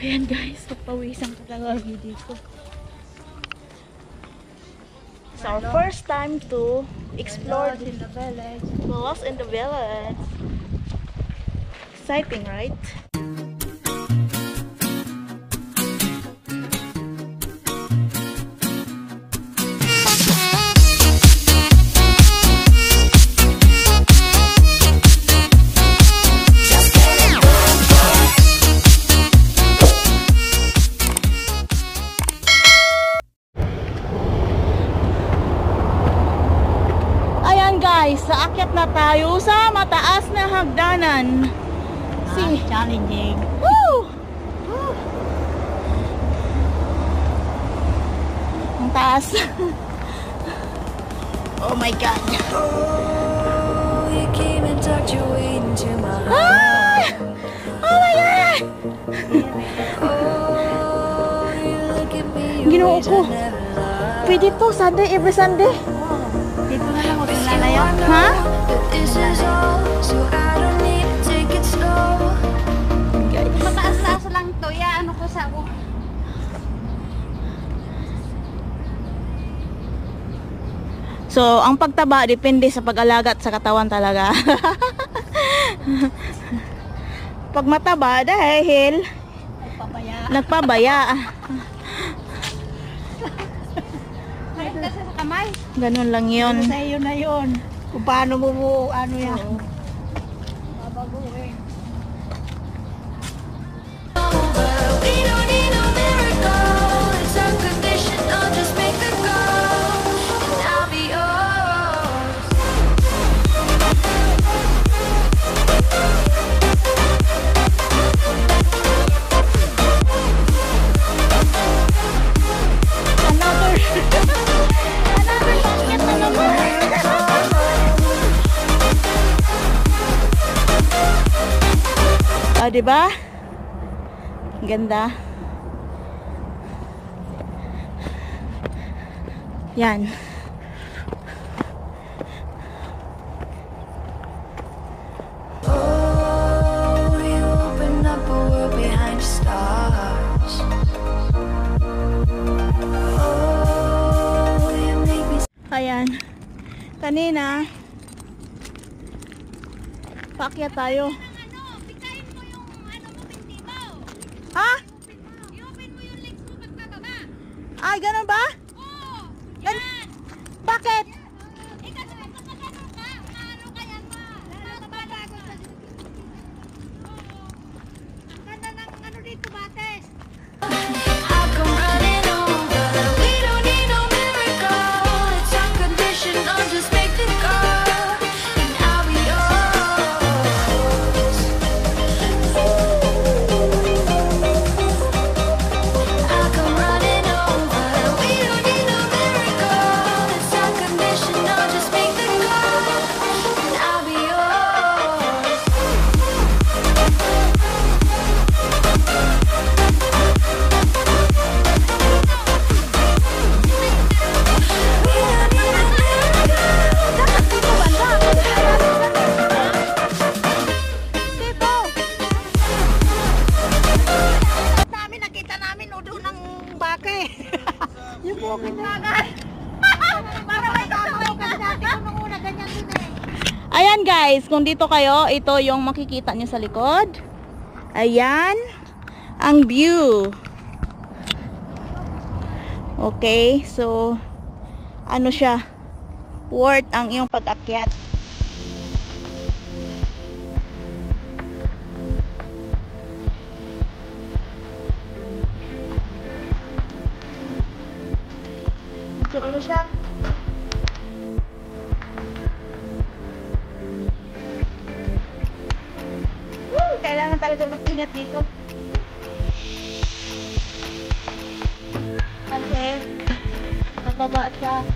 Ayan guys, papawisan ka talaga dito. It's our first time to explore in the village. Lost in the Village. Exciting, right? Saakyat na tayo sa mataas na hagdanan. Challenging. Woo! Ang taas. Oh my God. Oh, you came and tucked your way into my Ah! Oh my God! Oh, you look at me Ginoo ways ko. I never loved. Pwede to, Sunday, every Sunday. Dito na lang ako lalayo. Ha? But this is all, so I don't need to take it slow. Mataas-taas lang to. Ya, ano ko sa ako. So, ang pagtaba depende sa pag-alaga at sa katawan talaga. Pag mataba dahil nagpabaya. Kahit kasi sa kamay. Ganun lang yun. Sa iyo na yun. Kung paano mo ano yan. Babaguhin. But we don't need no miracle. It's unconditional, just make the call, and I'll be yours. Ah, diba? Ganda. Yan. Oh, you open up a world behind the stars. Oh, you make me. Ayan. Kanina, paakyat tayo. Pikain mo yung ano mo, binti mo. Ha? I-open mo yung legs mo pagkababa. Ay, ganun ba? Oo. Gan- Yan. Bakit? Eh kasi pag nakagano ka, maano ka yan ma. Lalabada ko sa... Oo. Ang ganda ng ano dito, bates. I'll come running over. We don't need no miracle. It's unconditional, just make the call, and I'll be yours. I'll come running over. We don't need no miracle. It's unconditional, just make the call, and I'll be yours. Namin, nakita namin udo ng baka eh. Yung bukid na agad. Para may tataw kasi dati ko nung una ganyan din eh. Ayan guys, kung dito kayo, ito yung makikita nyo sa likod. Ayan, ang view. Okay, so, ano siya? Worth ang iyong pag-akyat. So, ano siya? Kailangan talaga mag-ingat dito. Kasi, nababa siya.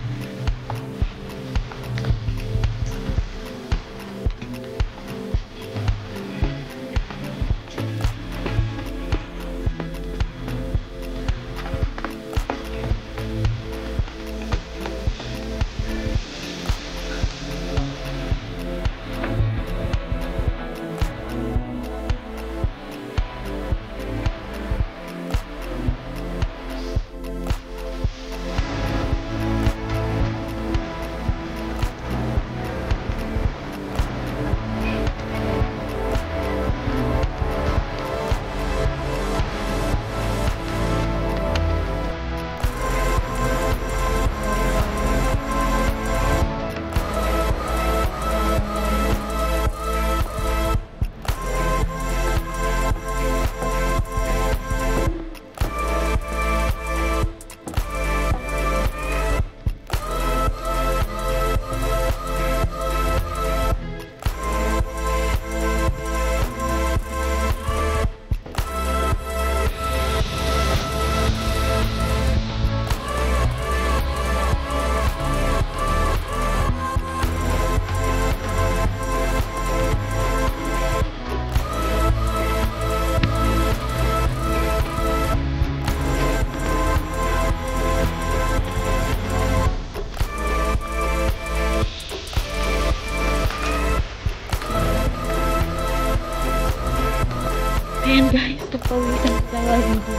Ayan guys, papawitan tayo dito.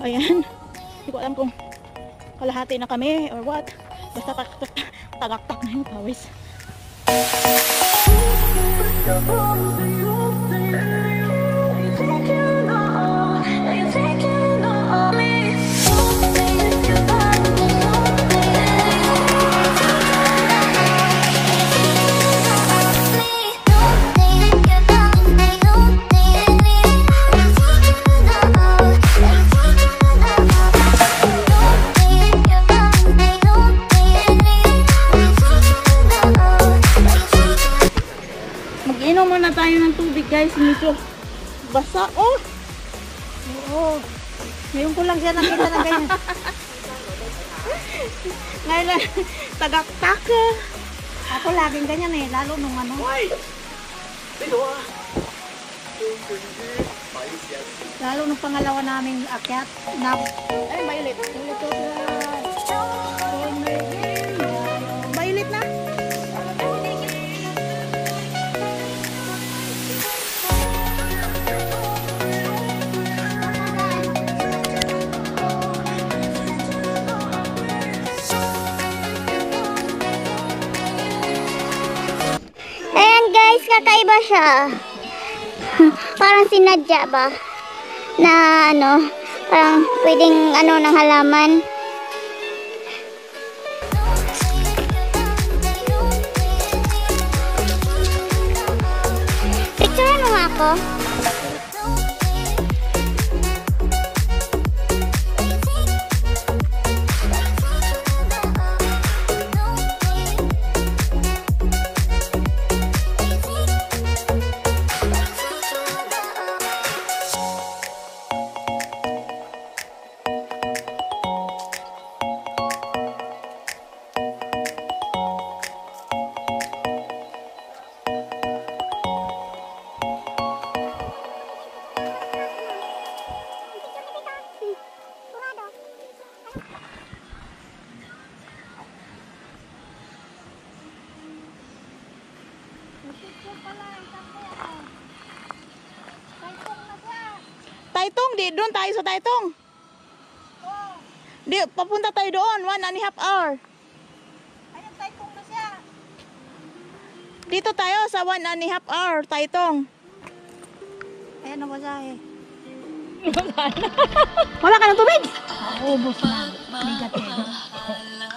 Ayan, hindi ko alam kung kalahati na kami or what. Basta tagaktak na yung pawis. Mag-inom muna tayo ng tubig guys, medyo basa. Oh! Oo. Ngayon ko lang siya nakita na ganyan. Ngayon lang, tagaktak. Ako laging ganyan eh, lalo nung ano. Lalo nung pangalawa naming akyat. Ay, violet. Violet na? Ayan guys, kakaiba siya. Parang sinadya ba? Na ano, parang pwedeng ano ng halaman. Picturean mo nga ako. Taytong, di doon tayo sa Taytong. Di, papunta tayo doon, 1.5 hour. Ayun, Taytong na siya. Dito tayo sa 1.5 hour, Taytong. Ayan na ba siya eh. Wala ka ng tubig? Ubus na. Bigat eh.